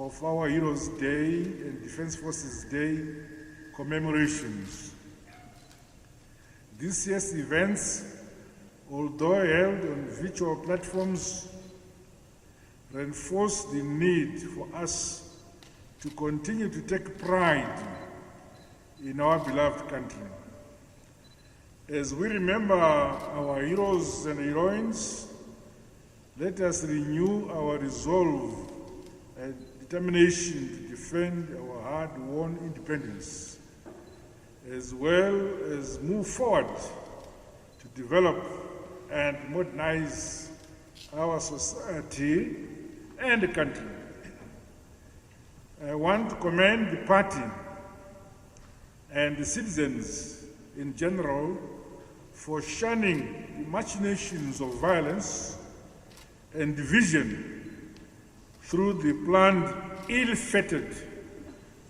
of our Heroes Day and Defense Forces Day commemorations. This year's events, although held on virtual platforms, reinforce the need for us to continue to take pride in our beloved country. As we remember our heroes and heroines, let us renew our resolve and determination to defend our hard-won independence, as well as move forward to develop and modernize our society and the country. I want to commend the party and the citizens in general for shunning the machinations of violence and division through the planned, ill-fated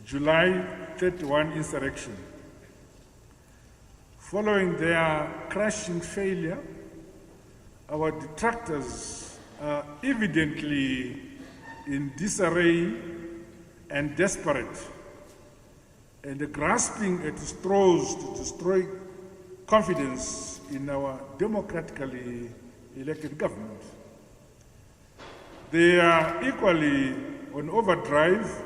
July 31 insurrection. Following their crushing failure, our detractors are evidently in disarray and desperate, and grasping at straws to destroy confidence in our democratically elected government. They are equally on overdrive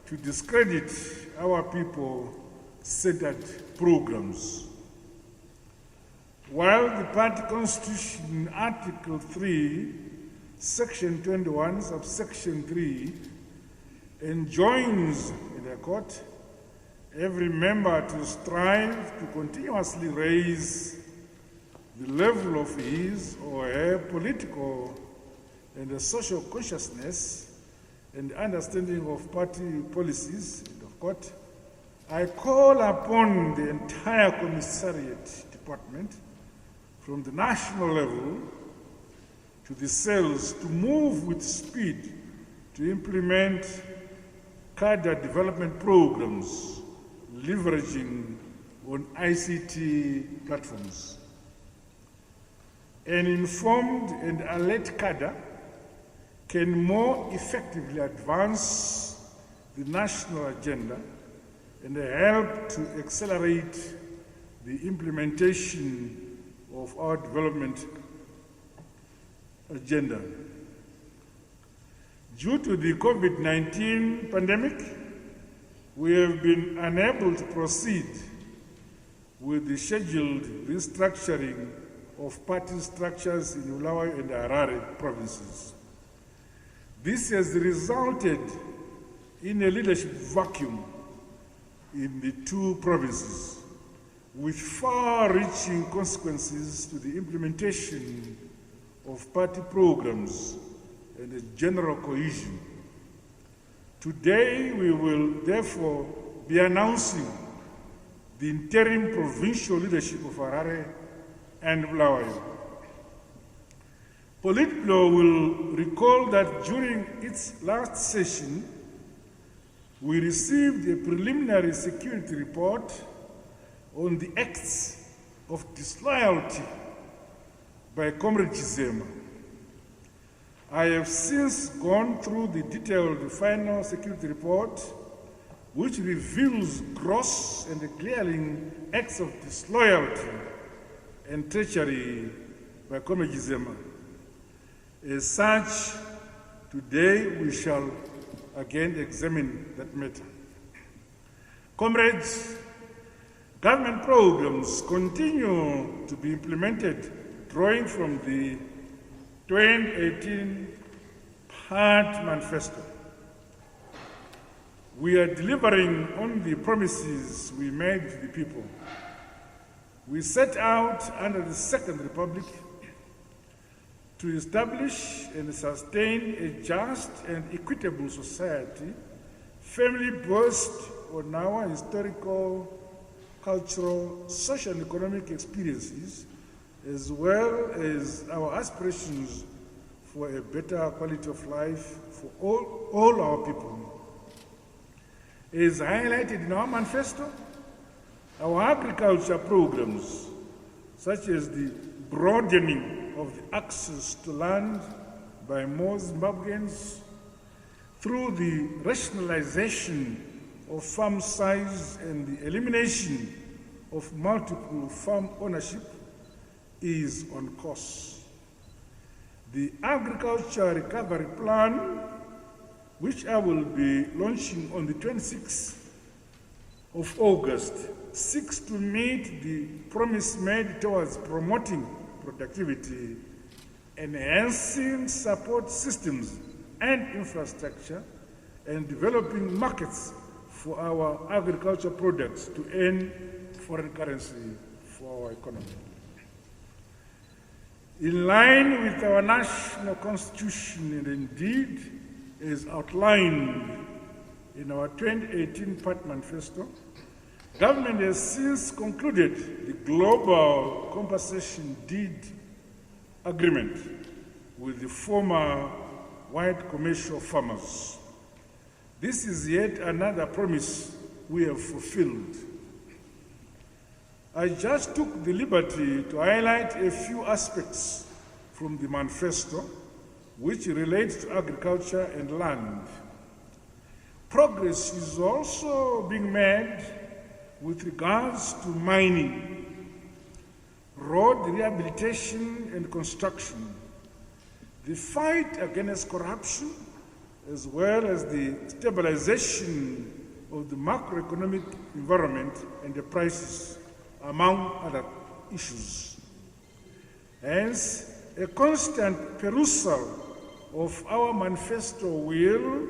to discredit our people-centered programs. While the party constitution, Article 3, Section 21, subsection 3, enjoins, in the court, every member to strive to continuously raise the level of his or her political and social consciousness and understanding of party policies, in the court, I call upon the entire commissariat department, from the national level to the cells, to move with speed to implement cadre development programs leveraging on ICT platforms. An informed and alert cadre can more effectively advance the national agenda and help to accelerate the implementation of our development agenda. Due to the COVID-19 pandemic, we have been unable to proceed with the scheduled restructuring of party structures in Bulawayo and Harare provinces. This has resulted in a leadership vacuum in the two provinces, with far-reaching consequences to the implementation of party programs and the general cohesion. Today, we will therefore be announcing the interim provincial leadership of Harare and Bulawayo. Politburo will recall that during its last session, we received a preliminary security report on the acts of disloyalty by Comrade Chizema. I have since gone through the detailed final security report, which reveals gross and glaring acts of disloyalty and treachery by Comrade Chizema. As such, today we shall again examine that matter. Comrades, government programs continue to be implemented, drawing from the 2018 Part Manifesto. We are delivering on the promises we made to the people. We set out under the Second Republic to establish and sustain a just and equitable society, firmly based on our historical, cultural, social and economic experiences, as well as our aspirations for a better quality of life for all our people. As highlighted in our manifesto, our agriculture programs, such as the broadening of the access to land by more Zimbabweans, through the rationalization of farm size and the elimination of multiple farm ownership is on course. The Agriculture Recovery Plan, which I will be launching on the 26th of August, seeks to meet the promise made towards promoting productivity, enhancing support systems and infrastructure, and developing markets for our agriculture products to earn foreign currency for our economy. In line with our national constitution and indeed as outlined in our 2018 Part Manifesto, government has since concluded the Global Compensation Deed Agreement with the former white commercial farmers. This is yet another promise we have fulfilled. I just took the liberty to highlight a few aspects from the manifesto which relates to agriculture and land. Progress is also being made with regards to mining, road rehabilitation and construction, the fight against corruption, as well as the stabilization of the macroeconomic environment and the prices, among other issues. Hence, a constant perusal of our manifesto will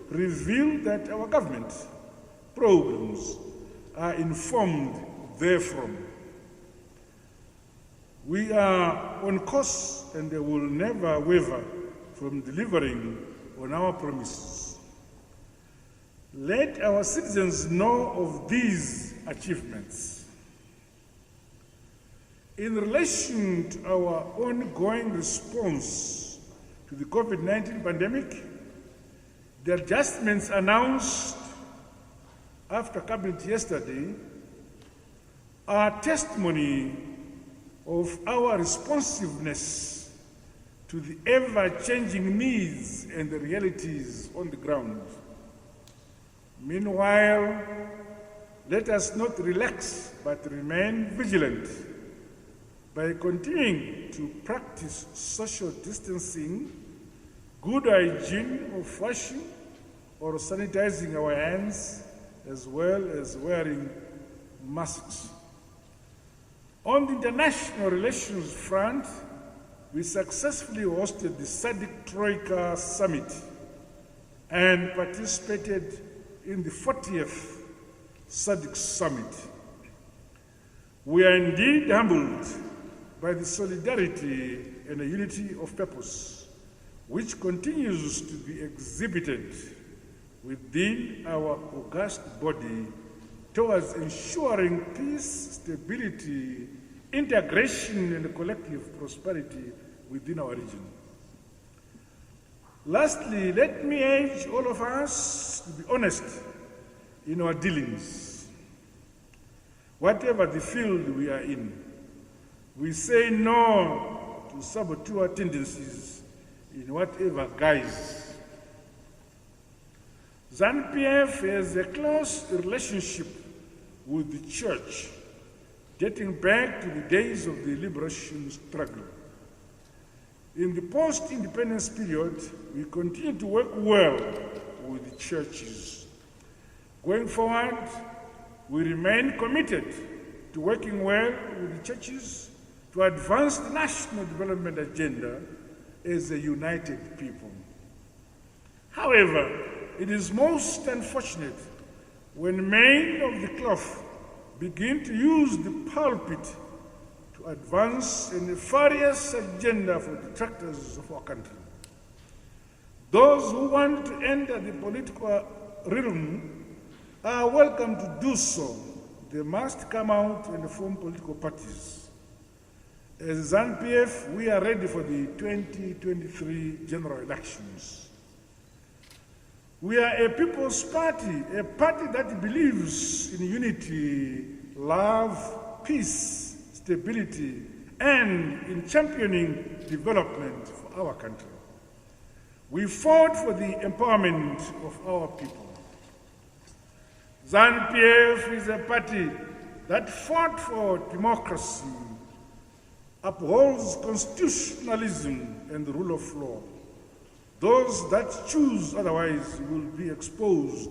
reveal that our government programs are informed therefrom. We are on course and they will never waver from delivering on our promises. Let our citizens know of these achievements. In relation to our ongoing response to the COVID-19 pandemic, the adjustments announced after Cabinet yesterday are testimony of our responsiveness to the ever-changing needs and the realities on the ground. Meanwhile, let us not relax but remain vigilant by continuing to practice social distancing, good hygiene of washing or sanitizing our hands, as well as wearing masks. On the international relations front, we successfully hosted the SADC Troika Summit and participated in the 40th SADC Summit. We are indeed humbled by the solidarity and the unity of purpose which continues to be exhibited within our august body towards ensuring peace, stability, integration, and collective prosperity within our region. Lastly, let me urge all of us to be honest in our dealings. Whatever the field we are in, we say no to saboteur tendencies in whatever guise. ZANU-PF has a close relationship with the church, dating back to the days of the liberation struggle. In the post-independence period, we continue to work well with the churches. Going forward, we remain committed to working well with the churches to advance the national development agenda as a united people. However, it is most unfortunate when men of the cloth begin to use the pulpit to advance a nefarious agenda for the detractors of our country. Those who want to enter the political realm are welcome to do so. They must come out and form political parties. As ZANU-PF, we are ready for the 2023 general elections. We are a people's party, a party that believes in unity, love, peace, stability, and in championing development for our country. We fought for the empowerment of our people. ZANU-PF is a party that fought for democracy, upholds constitutionalism and the rule of law. Those that choose otherwise will be exposed